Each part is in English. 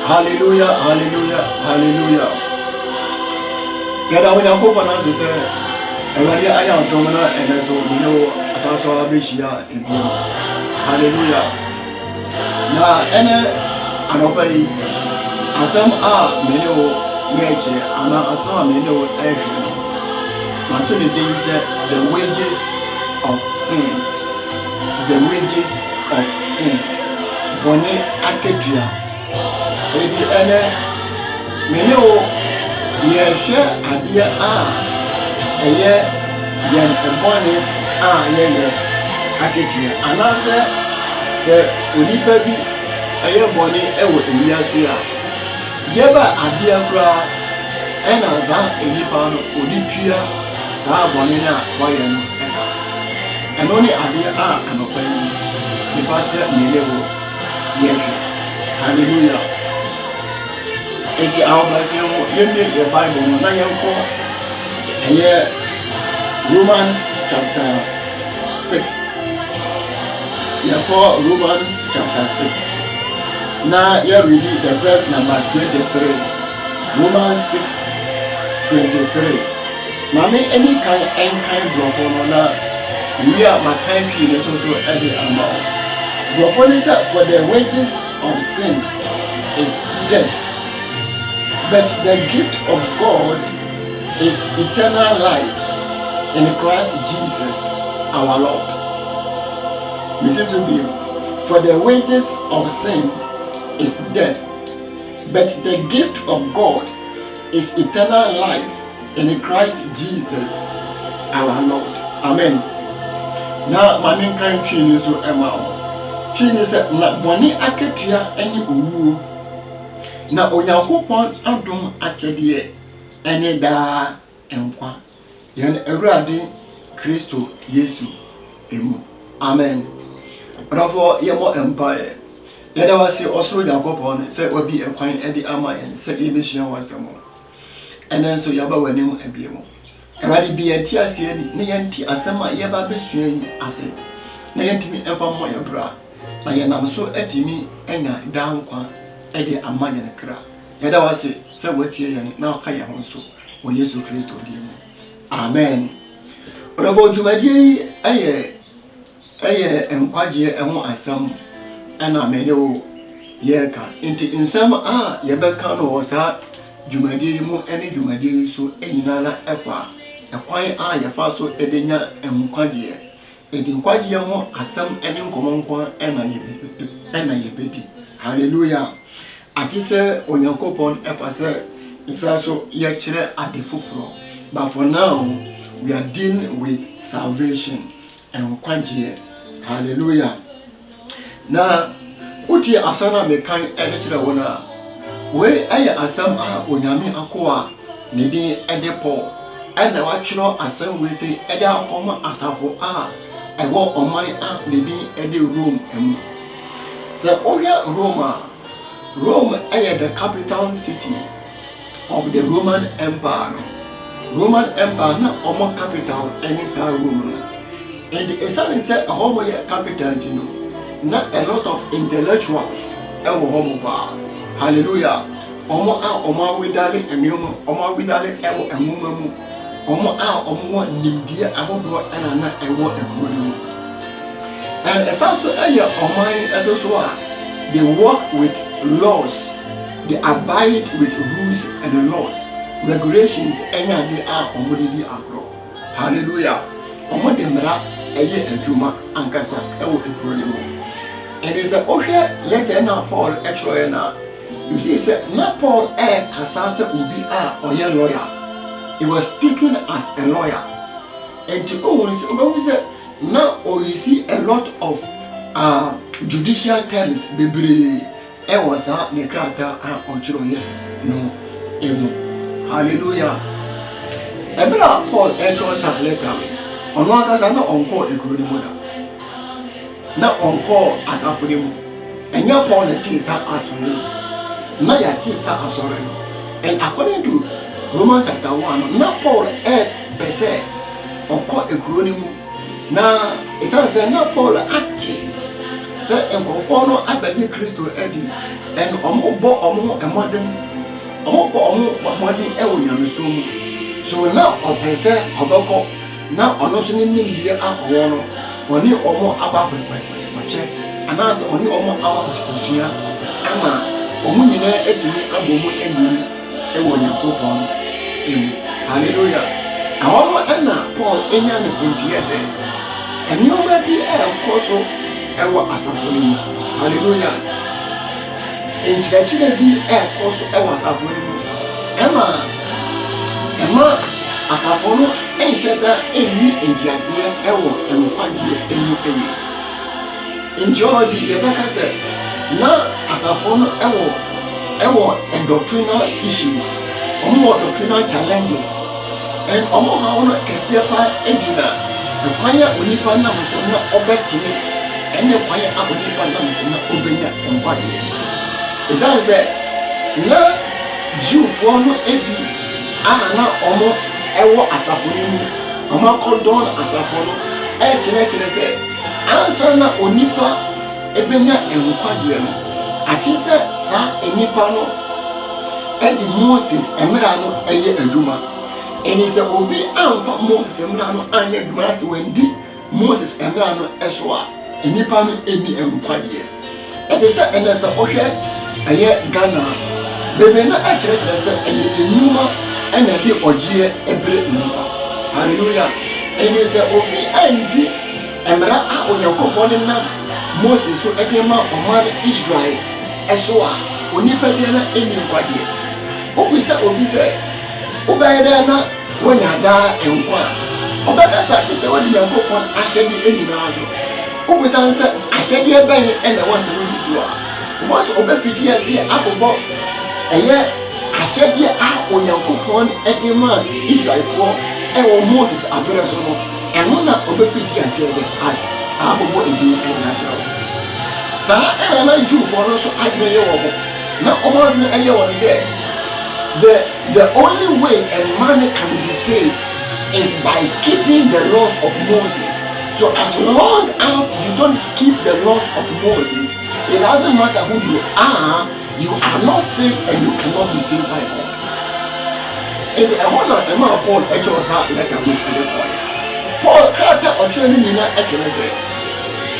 Hallelujah, hallelujah, hallelujah. Get away and hope on us, sir. And when I am Domina and so we know as I Bishia in him. Hallelujah. Now, and obey. As some are many yet, and as some many every. But to the days that the wages of sin, the wages of sin. Bonnie Aketia. Edi ene mene o ye hwe ade a eye yen ebone a ye aketua anase se onipa bi eye bone ewo ewiase a yeba ade akura ena za enipa no onitua saa bone na waye no eno ni ade a anopa yi nipa se nyelewo yewe hallelujah eti awobase wo yembe ye Bible no na yenko eye Romans chapter 6. Therefore, Romans chapter 6. Now, you read the verse number 23. Romans 6:23. Mami, any kind of now, we are my kind of also every amount. But for the wages of sin is death, but the gift of God is eternal life in Christ Jesus our Lord. Mrs. Ubi, for the wages of sin is death, but the gift of God is eternal life in Christ Jesus our Lord. Amen. Now, my main kind is so Emma. She is not boni aketia any uwu. Na onyankopon adom akyede ene da enkwa. Yen Awurade Kristo Yesu emu. Amen. Bravo yemo empire. Yeda wase osoro Yakopon se obi ekwan edi ama yen se ebesua wasemo. Enen so yaba wanim ebiemo. Awurade bi enti ase ni ne yenti asema yeba besua yi ase. Na yentimi emfa mo yebra. Na yenam so atimi enya da nkwa edi ama yen kra. Yeda wase se watie yen na aka ye ho so o Yesu Kristo diemu. Amen. Bravo jumadi eye enkwaje eho asam ana menyo yeka inti insam a yebeka no wosa jumadi mu ene jumadi so enyinala ekwa ekwan a yefa so edenya enkwaje nkwaje ho asam ene nkomonkwa ena yebedi. Hallelujah. Akise onyankopon epase isa so ye kire adefufuro. But for now, we are dealing with salvation and kwanjie. Hallelujah. Now, uti asana mekan enechira wona. We aya asam a onyame akoa nedi edepo. Ena wachiro asam we say ede akoma asafo a ewo oman a nedi ede Rome emu. So oya Rome aya the capital city of the Roman Empire. Roman Empire na omo capital any sa Rome. And the essence say a homo capital tino. Na a lot of intellectuals ewo homo ba. Hallelujah. Omo widale enyum, omo widale ewo emumamu. Omo nimdie ahodo na ewo ekuru. And essence aya omai esoso they work with laws. They abide with rules and laws. Regulations enya de a omodidi akro. Hallelujah. Omode mra eye adwuma ankasa ewo ekro ni mo. And is a ohwe letter na Paul etroye na. You see say na Paul kasa se obi a oye lawyer. He was speaking as a lawyer. And to obi say na you see a lot of judicial terms bebre was that the character on Chiroye no emu. Hallelujah. Ebra Paul enters a letter. On one case, not on call a good mother. Not on call as a for him. And your Paul the things are as for me. Now your things are as already. And according to Romans chapter 1, not Paul per se or call a cronium. Now it says not Paul active. Say enkofono abedi Kristo edi en omo modern ewo nyamesom so na opese obeko na ono so ni nimdie awo no oni omo abapapapache anase oni omo awapapasia ama omo nyina etimi abomu enyiri ewo nyakopon emu. Hallelujah. Awomo na Paul enya ne ntie se enioma bi ekoso ewo asafoni mu. Hallelujah. Enchirechire bi ekoso ewo asafoni mu. Ema asafoni and said that any Intiasia, and Quadia, and Nuke. In geology, the Becca said, now as a form, and doctrinal issues, or more doctrinal challenges, and Omoha Cassiapa Edina, and Quaya Unipa Namusona Obetini, and the Quaya Abunipa Namusona Obenya and Quadia. Is that now Jew form Ebi, now Omo Ewo Asaponimu, Oma Cordon Asapono, Echinechin said, answer na Onipa Ebenya and Quadia. Achi se sa enipa no edi Moses emirano eye aduma eni se obi amfa Moses emirano anya aduma se wendi Moses emirano eso a enipa no eni enkwade ede se ene se ohwe eye Ghana bebe na akire se eye enuma ena de ogie ebre enipa hallelujah eni se obi andi emra a onyankopon na Moses so edema oman Israel esoa onipa bia na eni nkwaje obisa obisa obayeda na wonya da enkwa obekasa kise wodi yankopon ahyede eni na azo obisa nse ahyede ben ena wose wodi so a omaso obefiti ase abobo eye ahyede a onyankopon edema Israelfo ewo Moses abereso no eno na obefiti ase de abobo edi eni akyero sa and I do for us I know now the only way a man can be saved is by keeping the laws of Moses. So as long as you don't keep the laws of Moses, it doesn't matter who you are not saved and you cannot be saved by God. And I want to Paul actually like a mystery Paul character or training in actually say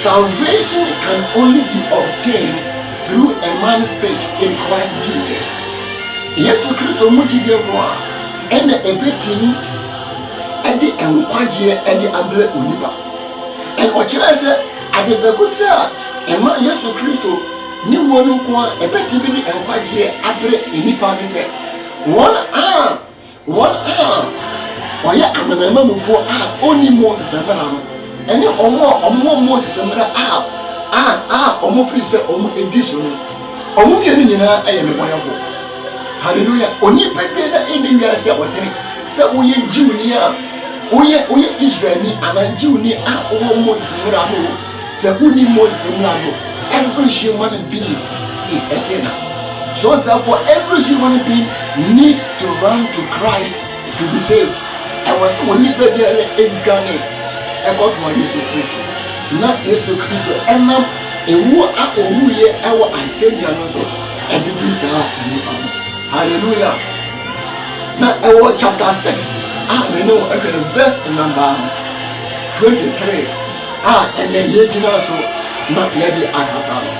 salvation can only be obtained through a man's faith in Christ Jesus. Yes, Christ Mujibia and a betting and the Enquagia and the Amble Uniba. And what I said at the Begutra and my Yes Christo, new one who a betting and Quagia Abre Unipa said, 1 hour, 1 hour. Why, I'm a member for only more than any or more Moses omo free say omo edition omo yeni nyina aye ne boyabo hallelujah oni pepe da eni wi ase awotene say oye Jewnia oye Israeli ana Jewni owo Moses mura no say uni Moses mura no every human being is a sinner, so therefore every human being need to run to Christ to be saved. I was only pepe e Ghana about what is Christ. Not Jesus Christ, and now a war up or who ye our I said you also, and it is hallelujah. Now, our chapter 6, we know verse number 23. And then ye also not yet Akasano.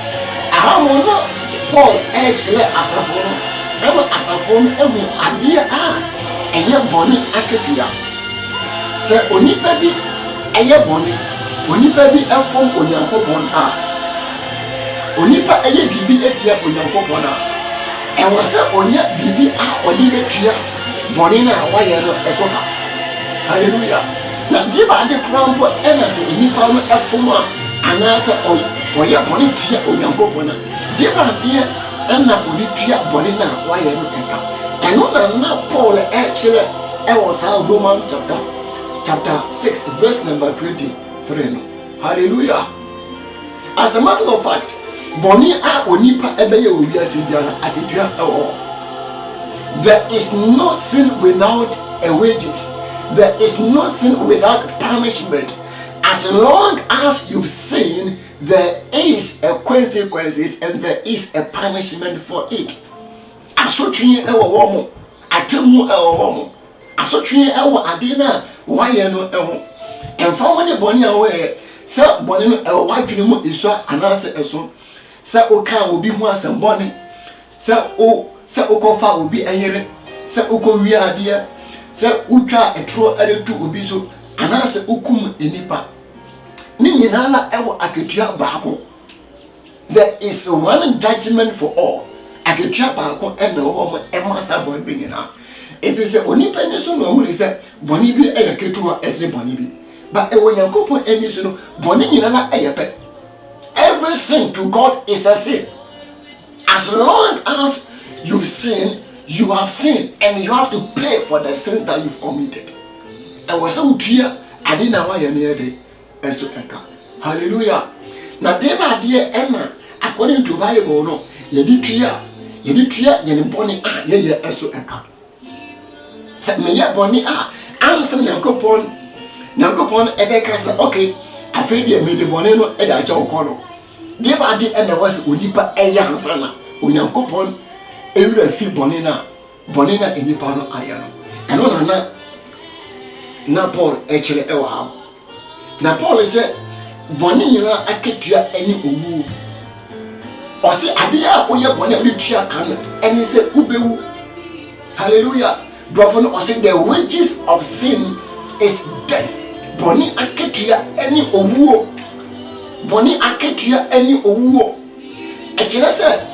I will not Paul actually as a phone, as a phone, and idea and ye bonny Akatia. Say, only baby. Eye boni onipa bi afom onyankopon onipa eye bibi etia onyankopon ewo se onya bibi odi betua boni na waye no esoka hallelujah na biba de krampo ena se onipa no afom ana se oye boni tia onyankopon biba de ena odi tua boni na waye no eka eno na Paul actually ewo sa Roman chapter 6 verse number 23. Hallelujah. As a matter of fact, boni a onipa ebeye obiase biara aketua ewo. There is no sin without a wages. There is no sin without punishment. As long as you've sinned, there is a consequences and there is a punishment for it. Asotwe ewo womo, atemu ewo womo. Asotwe ewo adina waye no ewo emfa woni boni awe se boni no ewo wadwene mu iso anase eso se oka obi hu asem boni se okofa obi ayere se okowi ade se utwa etro adetu obi so anase okum enipa ni nyina na ewo aketua baako. There is one judgment for all. Aketua baako ena wo mo emasa boni nyina if you say only penny so no who say boni bi e yaketua esre boni bi but e wonyankopon eni so no boni nyina na e yepe. Every sin to God is a sin. As long as you've sinned, you have sinned, and you have to pay for the sin that you've committed. And was so clear, I didn't know why you're near the Esoeka. Hallelujah. Now, dear Emma, according to Bible, no, you did clear, you bonny, ye Esoeka. Said me, ya bonny, answer Yankopon, Ebeka, okay, I feel you made the boneno and I joke on. Dear body, and there was Unipa Eyan Sana, Unyankopon, every fee bonina in the pano iron. And on na Paul actually ewa. Na Paul said, bonina aketua any uwu. Or say, Adia, or your bonnet tia can, and he said, Ubewu. Hallelujah. Brother, or say, the wages of sin is death. Boni aketua any uwu. Boni aketua any uwu. Actually said,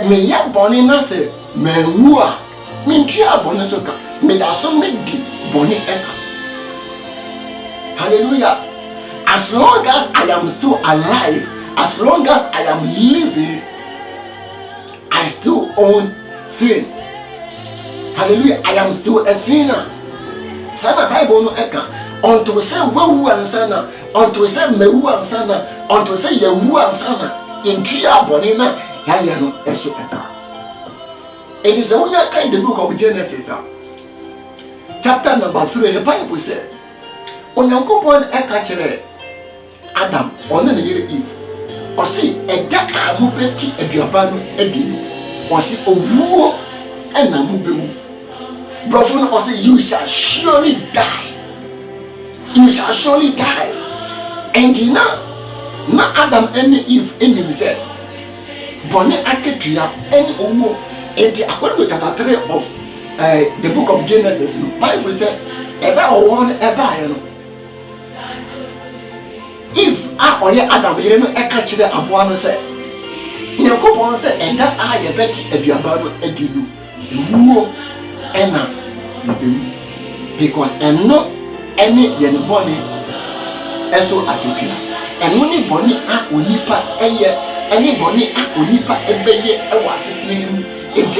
me ya boni na se me wua me tia boni so ka me da so me di boni eka. Hallelujah. As long as I am still alive, as long as I am living, I still own sin. Hallelujah. I am still a sinner. Sana Bible no eka unto say wewu ansana, unto say mewu ansana, unto say yewu ansana in tia boni na ya no eso eka. It is the only kind of book of Genesis, chapter number 3. The Bible said, Onyankopon eka chere Adam on the Eve. Or see a dark mubeti eduabano edi. Or see owu and a mubewu. Brother, or say you shall surely die. You shall surely die. And na Adam and Eve in himself. Bonne aketua any owo. And according to chapter 3 of the book of Genesis, the Bible said, "Eba one eba you know." If oye Adam you know eka chire aboa no say, Nyankopon say enda aye beti aduaba no adilu. Wuo ena yebemu. Because eno ene ye no boni eso aketua. Eno ni boni a onipa eye, ene boni a onipa ebeye ewa asetinu. And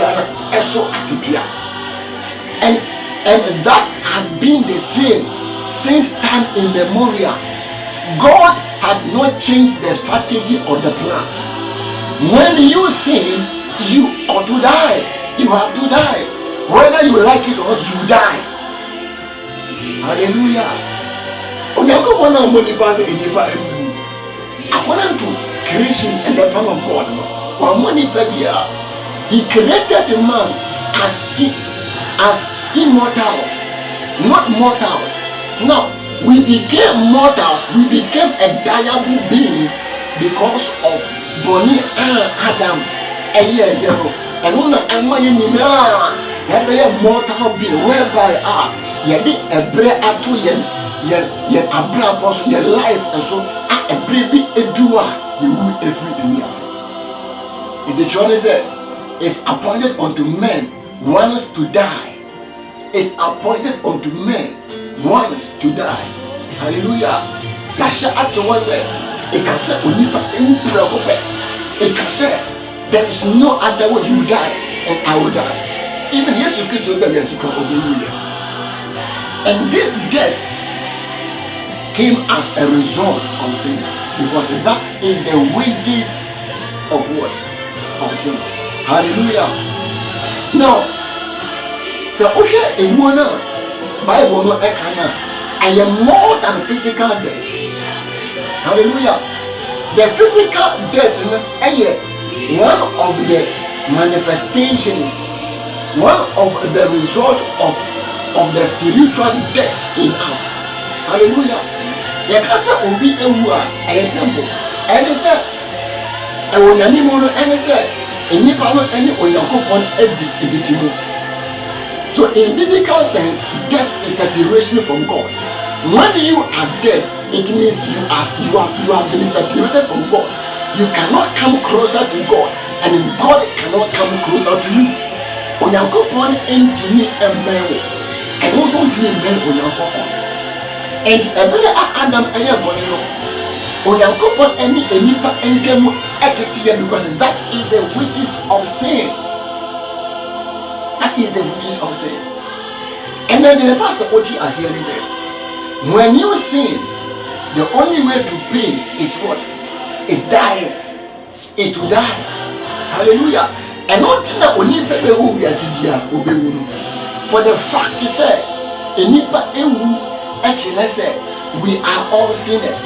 that has been the same since time immemorial. God had not changed the strategy or the plan. When you sin, you ought to die. You have to die. Whether you like it or not, you die. Hallelujah. According to creation and the plan of God, He created the man as immortals, not mortals. Now, we became mortals, we became a diable being because of Bonnie Adam a year ago. And when I'm a mortal being whereby you did a bread up to your apostle, your life, and so a baby a doer, you will every year. In the journey said, it's appointed unto men once to die. It's appointed unto men once to die. Hallelujah. Yasha afterwards it can say Unipa improper. It can say there is no other way you die and I will die. Even Jesus Christ will be as you can obey. And this death came as a result of sin. Because that is the wages of what? Of sin. Hallelujah. Now, so okay, a woman, Bible no ekana. I am more than physical death. Hallelujah. The physical death is one of the manifestations, one of the result of the spiritual death in us. Hallelujah. The cancer will be a simple. And they said, I will not and they said, so in biblical sense, death is separation from God. When you are dead, it means you have been separated from God. You cannot come closer to God, and God cannot come closer to you. Onyankopon ntimi emmewo. And also ntimi emmen Onyankopon. And ebele Adam eye boni no. Onyankopon eni enipa entemu eketiye because that is the wages of sin. That is the wages of sin. And then the pastor Oti as here said, when you sin, the only way to pay is what? Is dying. Is to die. Hallelujah. And not that only people who be as for the fact is that actually say we are all sinners.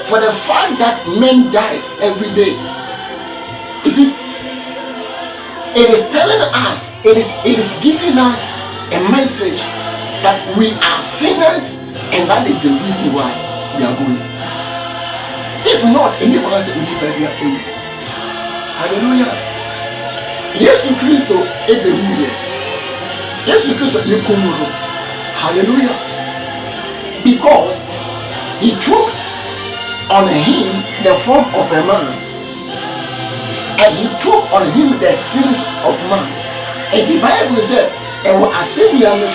For the fact that men dies every day. You see, it is telling us, it is giving us a message that we are sinners, and that is the reason why we are going. If not, anyone else will be very happy. Hallelujah. Yes, Christ, yes, Christ, hallelujah. Because he took on him the form of a man, and he took on him the sins of man. And the Bible said, and what I say we are not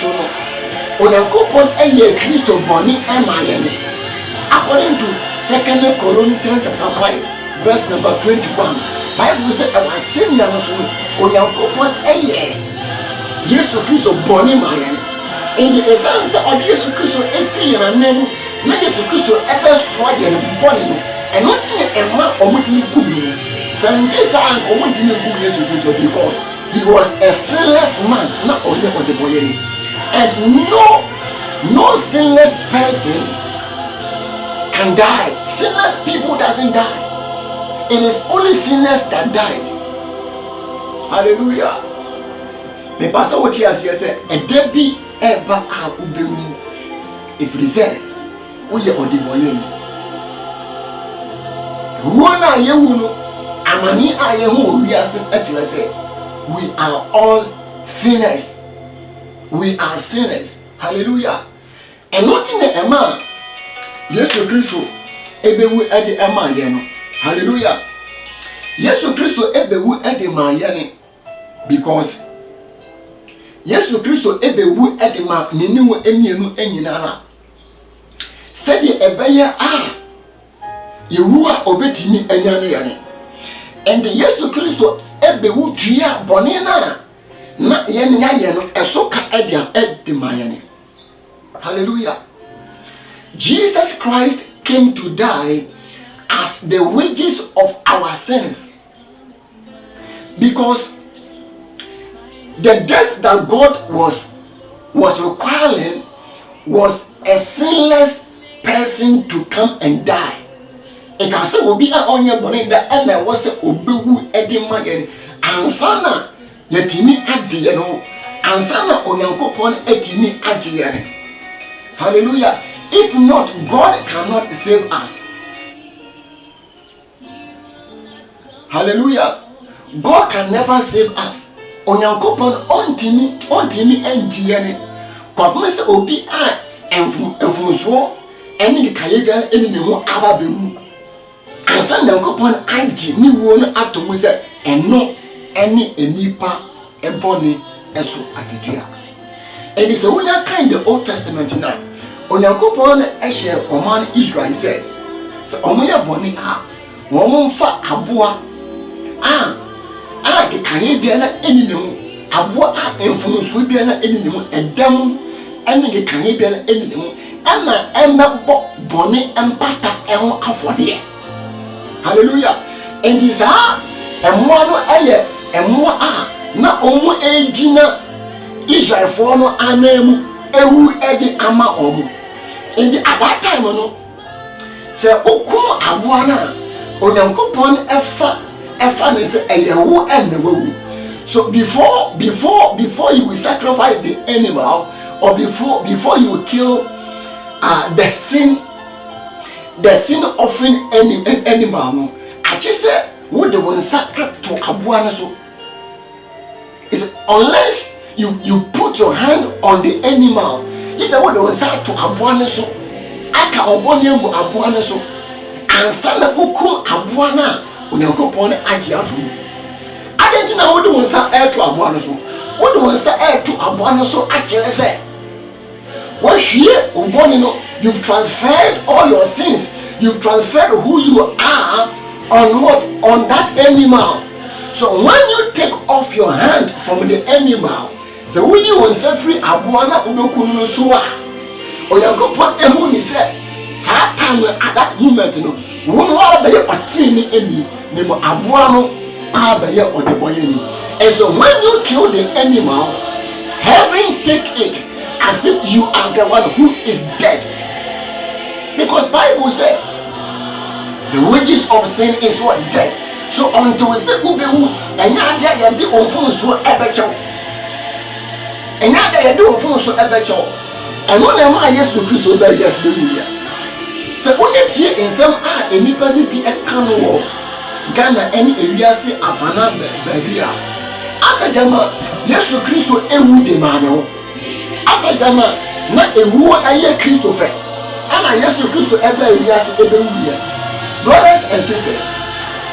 Onyankopon eye Christo boni emayene. According to 2 Corinthians chapter 5, verse number 21, Bible said, and what I say we are not Onyankopon eye Yesu Christo boni mayene. In the essence of Yesu Christo esi yana name, na Yesu Christo ebe swage no boni no. And not in a man omutimi kubi. Sandisa an omutimi kubi Yesu Christo because he was a sinless man, not only on the boy. And no sinless person can die. Sinless people doesn't die. It is only sinners that dies. Hallelujah. The pastor what he has here said, a debi eba a ubemu. If it is said, we are on the boy. Wona yewuno amani ayehu wiase actually say we are all sinners. We are sinners. Hallelujah. And not in the Emma. Yes, to Christo. Ebewu edi Emma yeno. Hallelujah. Yes, to Christo ebewu edi ma yene. Because yes, to Christo ebewu edi ma niniwu emienu enyinara. Said the ebeye Yehuwa obetimi enyane yane. And yes, to Christo ebewu tuya bonina. Na yen ya yen esoka edian edimayane. Hallelujah. Jesus Christ came to die as the wages of our sins. Because the death that God was requiring was a sinless person to come and die. It can say obi a onye boni da and was obewu edimayane ansana yetimi adiye no ansana Onyankopon etimi adiye ne. Hallelujah. If not, God cannot save us. Hallelujah. God can never save us. Onyankopon ontimi endiye ne. Kwapme se obi a enfumuso eni kayega eni ne ho ababewu ansana Onyankopon adi ni wo no atomu se eno any enipa ebony eso akedua. And it's a one kind of Old Testament now. Onyankopon ehye oman Israel said, so omoya boni woman fa aboa ke kaye bia na eni ne mu aboa enfunusu bia na eni ne mu edam eni ke kaye bia na eni ne mu ana emebo boni empata eho afode. Hallelujah. And this emwa no eye emwa na omu ejina Israel for no anemu ewu edi ama omu. In the at that time no se okum aboa na Onyankopon efa ne se eyewu enewu. So before you will sacrifice the animal, or before you will kill the sin offering animal no, I just said what the one sacrifice to aboa na so is unless you put your hand on the animal. He said what the one said to aboa na so aka obonye go aboa na so ansana ukum aboa na Onyankopon agi adu. enti na wo de won sa air to aboa no so wo de won sa air to aboa no so a kire se what here no you've transferred all your sins, you've transferred who you are on what? On that animal. So when you take off your hand from the animal, so when you want to free abuana ubekunu soa, Oyankopon ehu ni say Satan at that moment no won wa be otini eni ni mo aboa no abaye odeboye ni. And so when you kill the animal, heaven take it as if you are the one who is dead, because Bible says the wages of sin is what? Death. So until we say ubewu enyada ye de onfun so ebecho enyada ye de onfun so ebecho eno na ma Yesu Kristo be yes be wuya se onye tie ensem a enipa bi eka no wo Ghana eni ewiase afana ba bia asa jama Yesu Kristo ewu de ma no asa jama na ewu aye Kristo fe ana Yesu Kristo ebe ewiase ebe wuya. Brothers and sisters,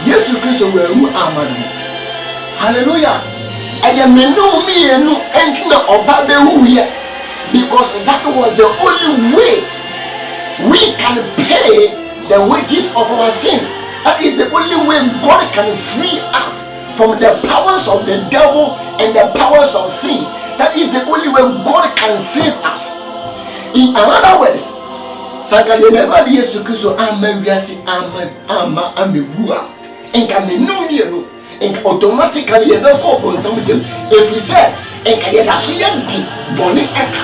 Yesu Kristo weru amanu. Hallelujah. Ayamenu mienu entina oba be wuye, because that was the only way we can pay the wages of our sin. That is the only way God can free us from the powers of the devil and the powers of sin. That is the only way God can save us. In other words, Saka ye never Yesu Kristo amawiase ama amewua enka menum ye no enka automatically ye be ko bonsam dem if we say enka ye da so ye di boni eka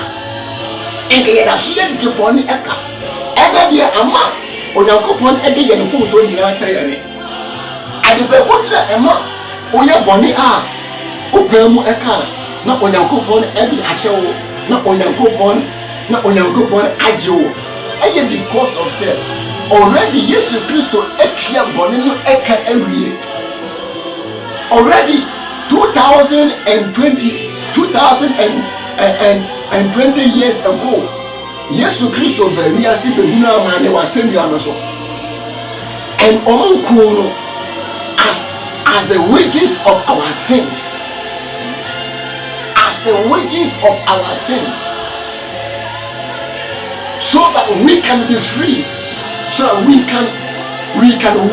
enka ye da so ye di boni eka ebe dia ama Onyankopon ede ye no fom so nyina cha ye ne ade be kotra ema oye boni a obamu eka na Onyankopon ede achewo na Onyankopon ajewo. Because of self, already Jesus Christo etia boni no eka ewie. Already 2020 years ago, Jesus Christo beria si behuna amane wasemi anoso. And omunkuno as the wages of our sins, so that we can be free, so that we can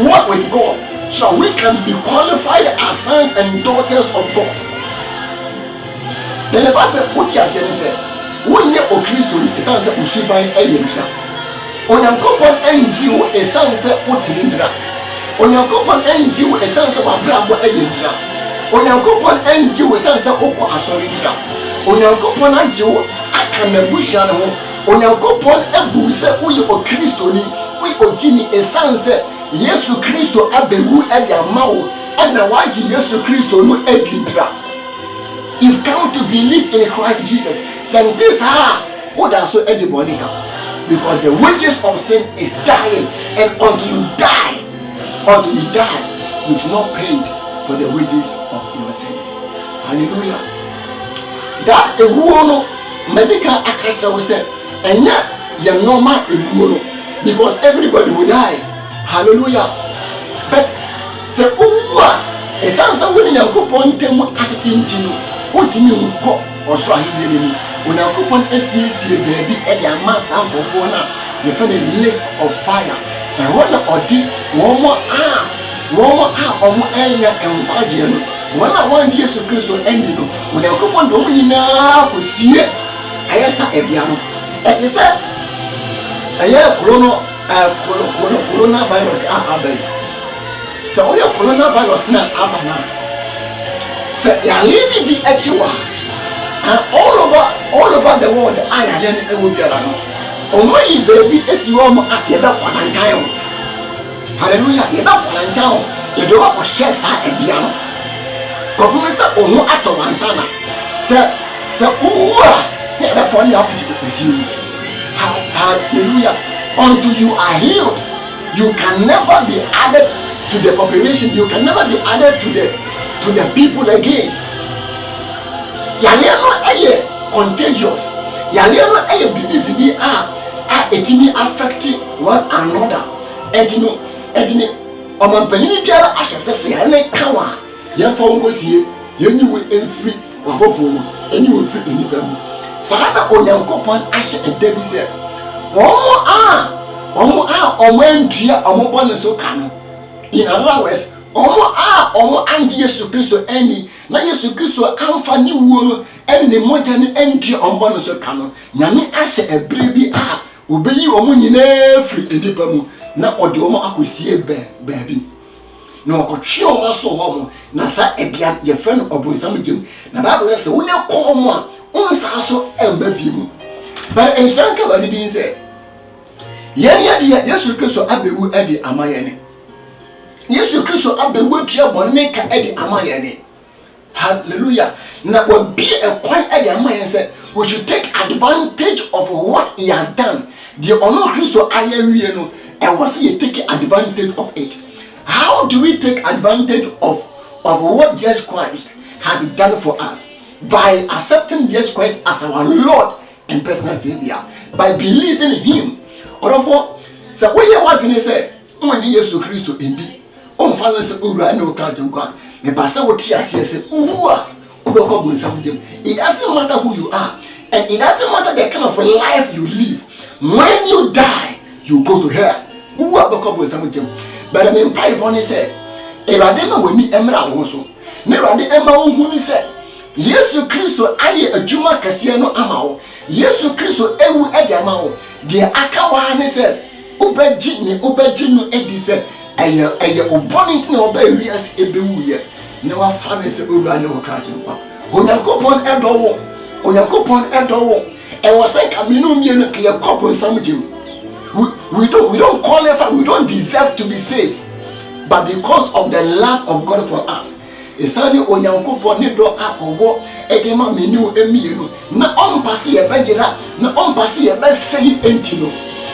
walk with God, so that we can be qualified as sons and daughters of God. Then the pastor put here said, "One year of Christ is answer usubai eyentra. Onyankopon NGO is answer utilindra. Onyankopon NGO is answer wabrabo eyentra. Onyankopon NGO is answer oko asorindra. Onyankopon NGO akanabusha no. Onyankopon ebu se uyi o Kristo ni uyi o jini esanse Yesu Kristo abewu ede amawo ena waji Yesu Kristo no edindra. If come to believe in Christ Jesus, sentence ha oda so edibonika, because the wages of sin is dying, and until you die, you've not paid for the wages of your sins. Hallelujah. That ehuono medical akacha we say enya ya normal ehuono, because everybody will die. Hallelujah. But se uwa esansa woni Nyankopon temu atintinu otimi nko osro ahide ni Onyankopon esiesie baabi e de amasa amfofo na ye fa the lake of fire e wona odi womo omo enya enkwaje no wona won Yesu Kristo eni no Onyankopon do nyina kosie ayesa ebia no e say aye coronavirus abai. So all your coronavirus now abana. So ya lady be actual, and all over the world I am will be around. Oh my baby is you at the quarantine. Hallelujah, you don't quarantine. You don't have to share that a piano. Government said, oh no, at one sana. So never funny up with you. Hallelujah. Until you are healed, you can never be added to the population. You can never be added to the people again. Yaliano aye contagious. Yaliano aye disease be etimi affecting one another. Etini omanpanyi biara ahese se yale kawa Yan fa won sie yenyi we enfri wabofo mu enyi we fri enipa mu saa na onyankopon ahye edabi se omo antua omo bone so ka no in other words omo anje Yesu Kristo eni na Yesu Kristo amfa ni wuo no enne moja ni entua omo bone so ka no nyame ahye ebre bi obeyi omo nyina fri enipa mu na ode omo akosie baabi na okotwe omo so homo na sa ebia ye fe no obonsam gem na Bible say wonya komo a onsa so emba bi mu but ensanka ba di say yen Yesu Kristo abewu edi amayene Yesu Kristo abewu tua bonne ka edi amayene hallelujah na obi ekwan edi amayene say we should take advantage of what he has done the honor Kristo ayewie no and was he take advantage of it. How do we take advantage of what Jesus Christ had done for us? By accepting Jesus Christ as our Lord and personal Savior, by believing in Him. Therefore, so when you want to say, "Oh, Jesus Christ, indeed," oh, Father, say, "Oh, I know God, God." The pastor will teach us, say, "Oh, it doesn't matter who you are, and it doesn't matter the kind of life you live. When you die, you go to hell." But I mean, Bible said, "Eradema when me emra also." Nerade emma won say, Yesu Kristo aye adwuma kase no amawo. Yesu Kristo ewu ede amawo. De akawa ne say, "Obeji no edi say, eye oboni na obawi as ebewu ye." Na wa fa ne say owura ne okra kimpa. Onyankopon edowo. E was like aminu mienu ke yakopon samjim. We don't qualify, we don't deserve to be saved, but because of the love of God for us, esani onyankopon ne do akowo edema menu emienu na ompase ye beyira na ompase ye besei entino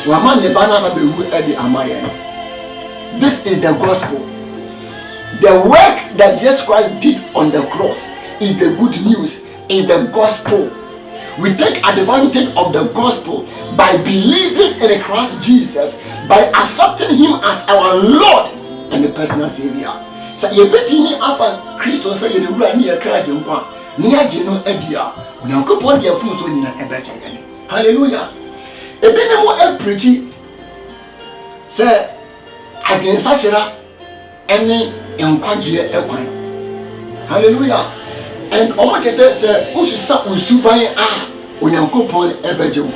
wa man ne bana na bewu edi amaye. This is the gospel. The work that Jesus Christ did on the cross is the good news, is the gospel. We take advantage of the gospel by believing in Christ Jesus, by accepting Him as our Lord and the personal Savior. So you beti ni apa Christo say you wura ni yakra jempa ni age no adia onyankopon de afun so nyina ebecha gane. Hallelujah. Ebe ne mo preach say agensa kira ene enkwaje ekwan. Hallelujah. And omo ke say ususa usuban onyankopon ebejewo.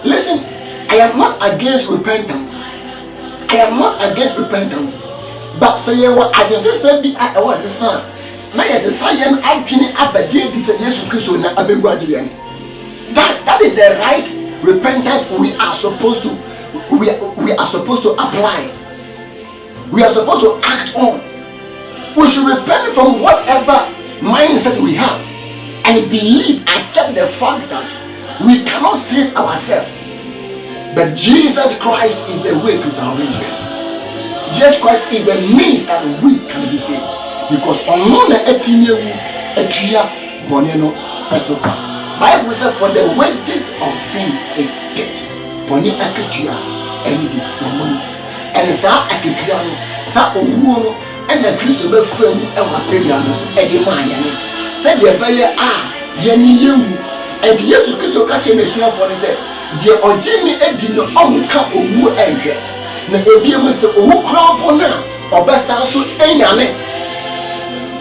Listen, I am not against repentance. But say you I just say be I was the son. Na yes say am adwene abaje bi say Jesus Christ na abegu agye. That is the right repentance we are supposed to apply. We are supposed to act on. We should repent from whatever mindset we have and believe, accept the fact that we cannot save ourselves, but Jesus Christ is the way to salvation. Jesus Christ is the means that we can be saved, because on etia boneno esoka. Bible says for the wages of sin is death. Boni aketua enidi omoni and sa aketua no sa owuo no and the Christ be frame e wa Savior no edi maayane said the beye yeni yewu and Jesus Christ ka che mesua for ne say je ogimi edi no onka owu enhwe na ebiem se owu krampo na obesa so enyane.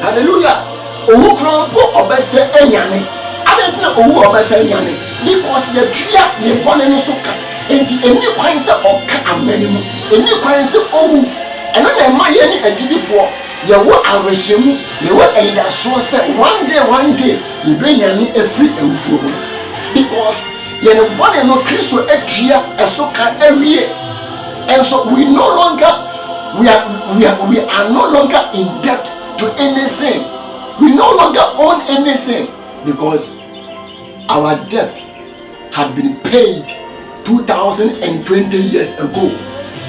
Hallelujah. Owu krampo obesa enyane adet na owu obesa enyane because the tria ne bone no so ka enti eni kwan se oka amani mu eni kwan se owu eno na ma ye ni agidifo ye wo arehemu ye wo eida so se one day ye benyane afri awufuo mu because ye no bone no Kristo atua esoka awie. And so we are no longer in debt to any sin. We no longer own any sin because our debt had been paid 2020 years ago.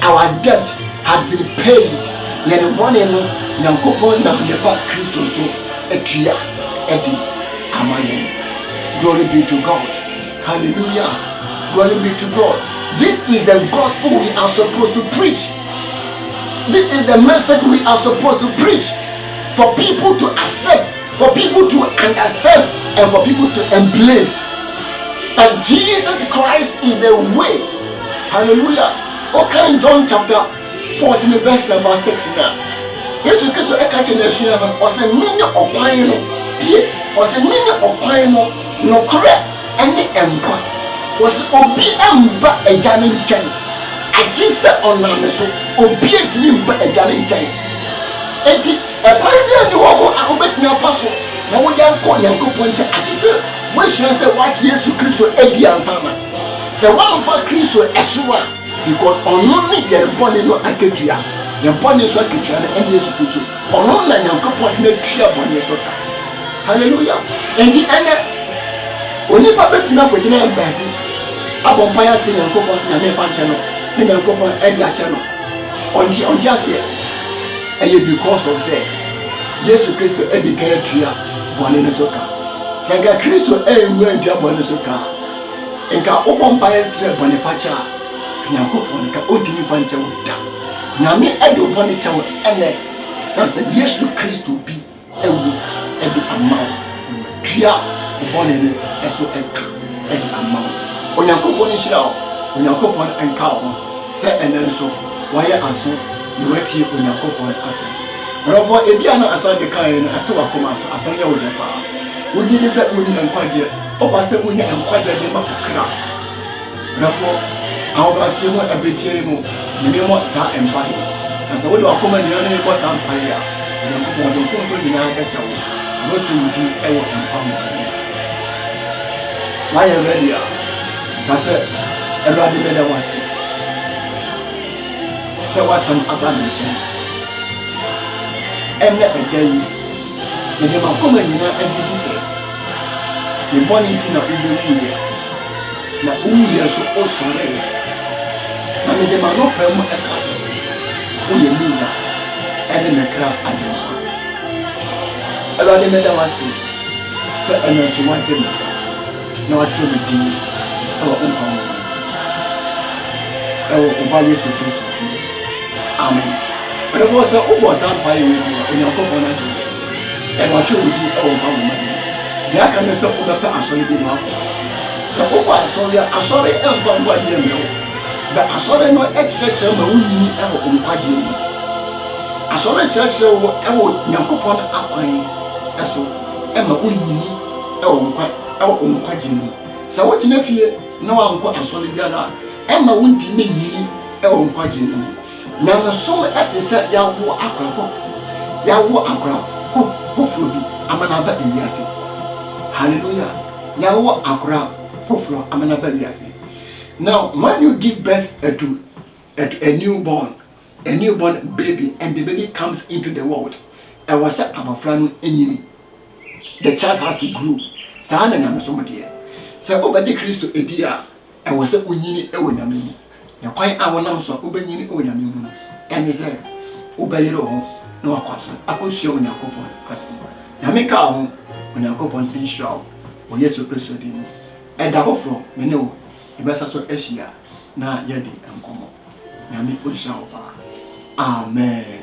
Our debt had been paid. Glory be to God. Hallelujah. Glory be to God. This is the gospel we are supposed to preach. This is the message we are supposed to preach. for people to accept, for people to understand, and for people to embrace that Jesus Christ is the way. Hallelujah. Okay, John chapter 14 verse number 6 now. Jesus Christ catch in the share or say many of wine or say many of wine no correct any empire was obi emba a janin chain. I just said on Namaso, obi a dream but a janin chain. Eti a pioneer new woman, I bet me a puzzle. Now we are calling a good point. I said, we should say what Jesus Christ to Eddie and Sama. Say one for Christ to Esua because on only the body no Aketia. Your body is like Aketia and Jesus Christ. On only your good point in the tree upon your daughter. Hallelujah. And the end, only Papa Tina for dinner and baby. Upon Paya Sin and Copos and Nepal channel, and your Copa Edia channel. On the Asia. And yet because of say Jesus Christ educated tria bonene soka sanga Christ enwe ntua bonene soka enka obompaye sre bone facha nyankopon ka odini fancha woda nyame edo bone chawo ene sanse Jesus Christ bi ewu ebi amaw tria bonene eso enka ebi amaw onyankopon nhira o onyankopon enka o se enenso waye aso no wati onyankopon asa rofo ebiana asa de kan na ato akoma so asa ya wo de pa wodi de se woni enkwaje o ba se woni enkwaje de makakra rofo awba se mo abetie mu ni mo sa empire asa wo de akoma ni na ko sa empire ya onyankopon de ko so ni na ga chawo no tumuti ewo empire why ready ya base erade beda wase se wasam abanche enne egayi ne ma koma nyina agidi se ne boni ntina ubewuye na uye so osore na me de ma no pam ekase uye mina enne mekra adema erade meda wase se enne so wajema na wachobe dini ewa umpamu ewa uba Yesu Kristo. Amen. But it was a empire with you, and your component, and what you would do over money. The Akan is a solid enough. So, I'm sorry, and from what you know. But I saw no extra chairman ever on Quadri. I saw a church ever Yankopon Aquine, as so Emma Unini, on Quadri. So, what in a fear, no one got a solid gala, Emma Winty Mini, on Quadri. Now, so at the set Yawo Aqua, Fofrobi, Amanaba in Yasi. Hallelujah. Yawo Aqua, Fofro, Amanaba Yasi. Now, when you give birth to a newborn baby, and the baby comes into the world, I was set up a friend in the child has to grow. Sana and Somatia. So, over the Christo Edia, I was set Unini Ewanami. Na kwai awona so obenyini onyame mu ene se obeyero ho na wakwaso akohia onyankopon ase na meka ho onyankopon tinhira o Yesu Kristo din eda hofro me ne wo ibesa so ahia na yedi enkomo nyame onhira wo ba amen.